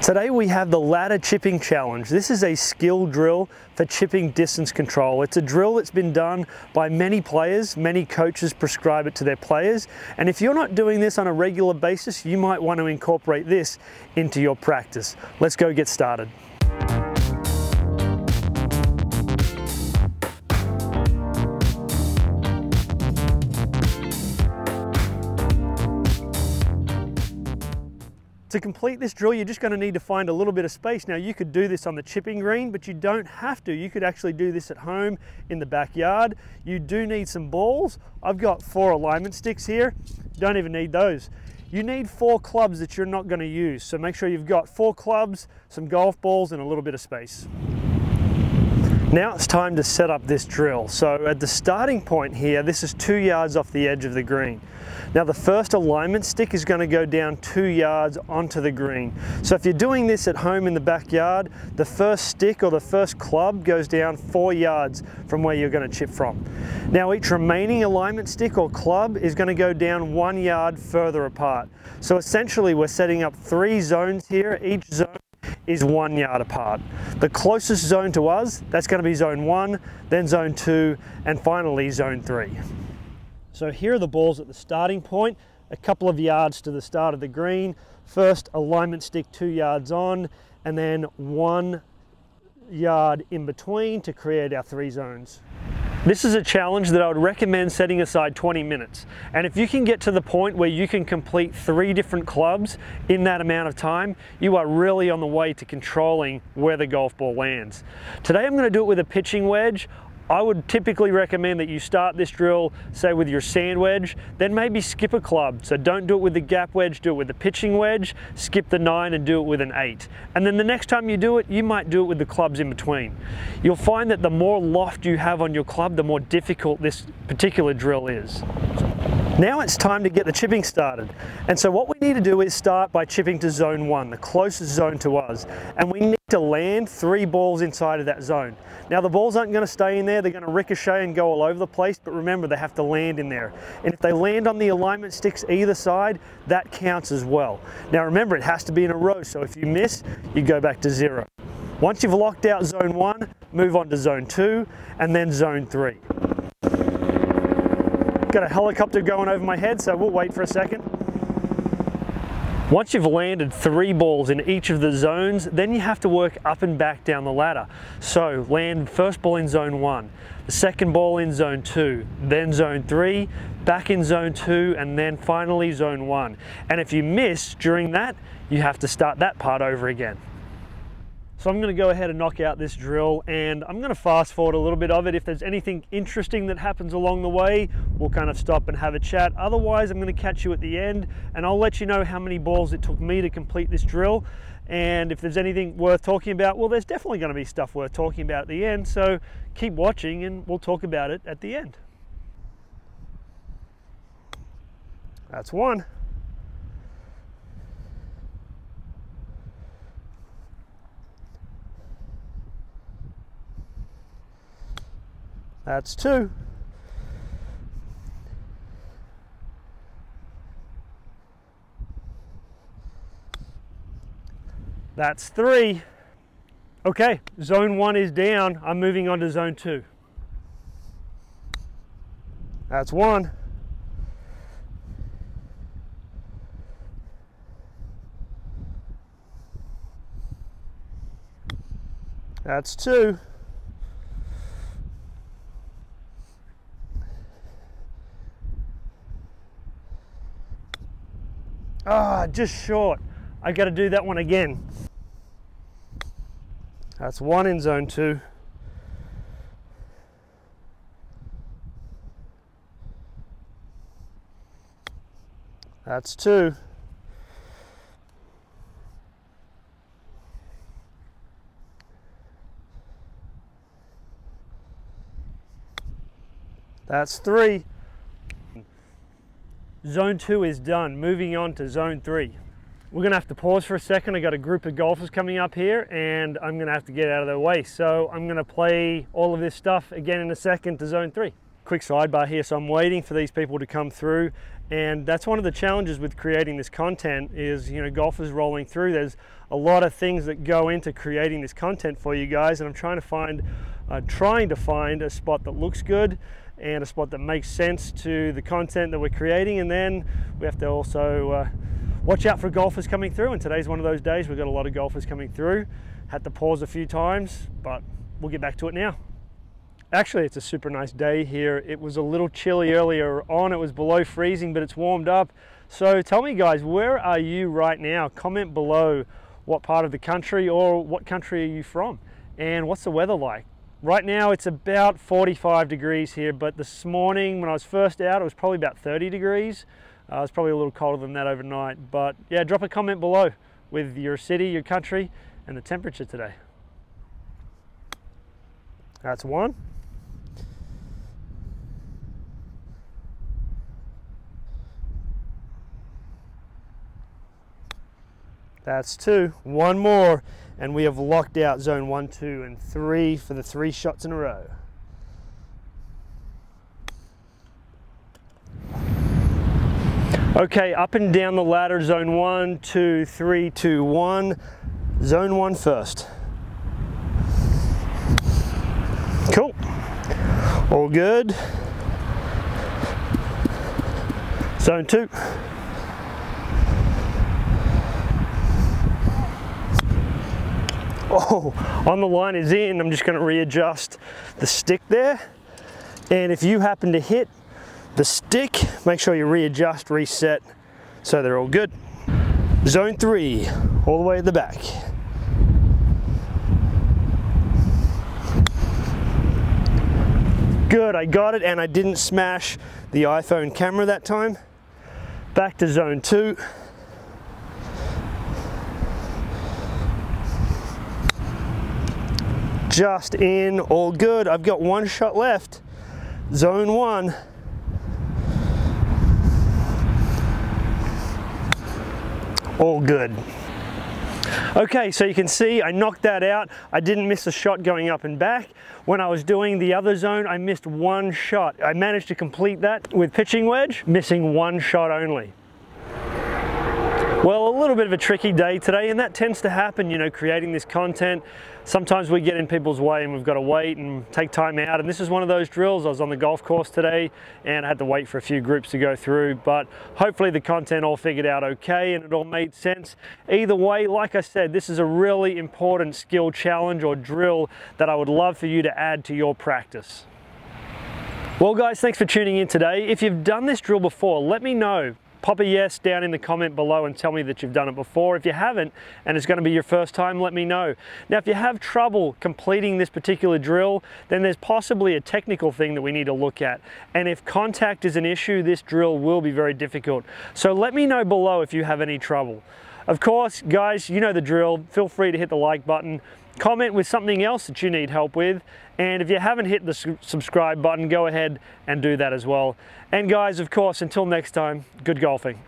Today we have the ladder chipping challenge. This is a skill drill for chipping distance control. It's a drill that's been done by many players. Many coaches prescribe it to their players. And if you're not doing this on a regular basis, you might want to incorporate this into your practice. Let's go get started. To complete this drill, you're just going to need to find a little bit of space. Now, you could do this on the chipping green, but you don't have to. You could actually do this at home in the backyard. You do need some balls. I've got 4 alignment sticks here. Don't even need those. You need 4 clubs that you're not going to use. So make sure you've got 4 clubs, some golf balls, and a little bit of space. Now it's time to set up this drill. So at the starting point here, this is 2 yards off the edge of the green. Now the first alignment stick is going to go down 2 yards onto the green. So if you're doing this at home in the backyard, the first stick or the first club goes down 4 yards from where you're going to chip from. Now each remaining alignment stick or club is going to go down 1 yard further apart. So essentially we're setting up 3 zones here. Each zone is 1 yard apart. The closest zone to us, that's going to be zone 1, then zone 2, and finally zone 3. So here are the balls at the starting point, a couple of yards to the start of the green. First alignment stick 2 yards on, and then 1 yard in between to create our 3 zones. This is a challenge that I would recommend setting aside 20 minutes. And if you can get to the point where you can complete 3 different clubs in that amount of time, you are really on the way to controlling where the golf ball lands. Today I'm going to do it with a pitching wedge. I would typically recommend that you start this drill, say with your sand wedge, then maybe skip a club. So don't do it with the gap wedge, do it with the pitching wedge, skip the 9 and do it with an 8. And then the next time you do it, you might do it with the clubs in between. You'll find that the more loft you have on your club, the more difficult this particular drill is. Now it's time to get the chipping started. And so what we need to do is start by chipping to zone 1, the closest zone to us. And we need to land 3 balls inside of that zone. Now the balls aren't going to stay in there, they're going to ricochet and go all over the place, but remember they have to land in there. And if they land on the alignment sticks either side, that counts as well. Now remember, it has to be in a row, so if you miss, you go back to 0. Once you've locked out zone 1, move on to zone 2, and then zone 3. Got a helicopter going over my head, so we'll wait for a second. Once you've landed 3 balls in each of the zones, then you have to work up and back down the ladder. So land first ball in zone 1, the second ball in zone 2, then zone 3, back in zone 2, and then finally zone 1. And if you miss during that, you have to start that part over again. So I'm going to go ahead and knock out this drill, and I'm going to fast forward a little bit of it. If there's anything interesting that happens along the way, we'll kind of stop and have a chat. Otherwise, I'm going to catch you at the end, and I'll let you know how many balls it took me to complete this drill. And if there's anything worth talking about, well, there's definitely going to be stuff worth talking about at the end. So keep watching, and we'll talk about it at the end. That's 1. That's 2. That's 3. Okay, zone 1 is down. I'm moving on to zone 2. That's 1. That's 2. Ah, just short. I got to do that one again. That's 1 in zone 2. That's 2. That's 3. Zone 2 is done. Moving on to zone 3. We're going to have to pause for a second. I got a group of golfers coming up here and I'm going to have to get out of their way. So I'm going to play all of this stuff again in a second to zone 3. Quick sidebar here. So I'm waiting for these people to come through And that's one of the challenges with creating this content is, you know, golfers rolling through. There's a lot of things that go into creating this content for you guys, and I'm trying to find a spot that looks good and a spot that makes sense to the content that we're creating. And then we have to also watch out for golfers coming through, and today's one of those days. We've got a lot of golfers coming through. Had to pause a few times, but we'll get back to it now. Actually, it's a super nice day here. It was a little chilly earlier on. It was below freezing, but it's warmed up. So tell me guys, where are you right now? Comment below what part of the country, or what country are you from, and what's the weather like? Right now it's about 45 degrees here, but this morning when I was first out, it was probably about 30 degrees. It's probably a little colder than that overnight, but yeah, drop a comment below with your city, your country, and the temperature today. That's one. That's two. One more, and we have locked out zone 1, 2, and 3 for the 3 shots in a row. Okay, up and down the ladder, zone 1, 2, 3, 2, 1. Zone 1 first. Cool. All good. Zone 2. Oh, on the line is in. I'm just going to readjust the stick there. And if you happen to hit the stick, make sure you readjust, reset, so they're all good. Zone 3, all the way at the back. Good, I got it, and I didn't smash the iPhone camera that time. Back to zone 2. Just in, all good. I've got 1 shot left. Zone 1. All good. Okay, so you can see I knocked that out. I didn't miss a shot going up and back. When I was doing the other zone, I missed 1 shot. I managed to complete that with pitching wedge, missing 1 shot only. Well, a little bit of a tricky day today, and that tends to happen, you know, creating this content. Sometimes we get in people's way and we've got to wait and take time out, and this is one of those drills. I was on the golf course today and I had to wait for a few groups to go through, but hopefully the content all figured out okay and it all made sense. Either way, like I said, this is a really important skill challenge or drill that I would love for you to add to your practice. Well guys, thanks for tuning in today. If you've done this drill before, let me know. Pop a yes down in the comment below and tell me that you've done it before. If you haven't, and it's going to be your first time, let me know. Now, if you have trouble completing this particular drill, then there's possibly a technical thing that we need to look at. And if contact is an issue, this drill will be very difficult. So let me know below if you have any trouble. Of course, guys, you know the drill. Feel free to hit the like button. Comment with something else that you need help with. And if you haven't hit the subscribe button, go ahead and do that as well. And guys, of course, until next time, good golfing.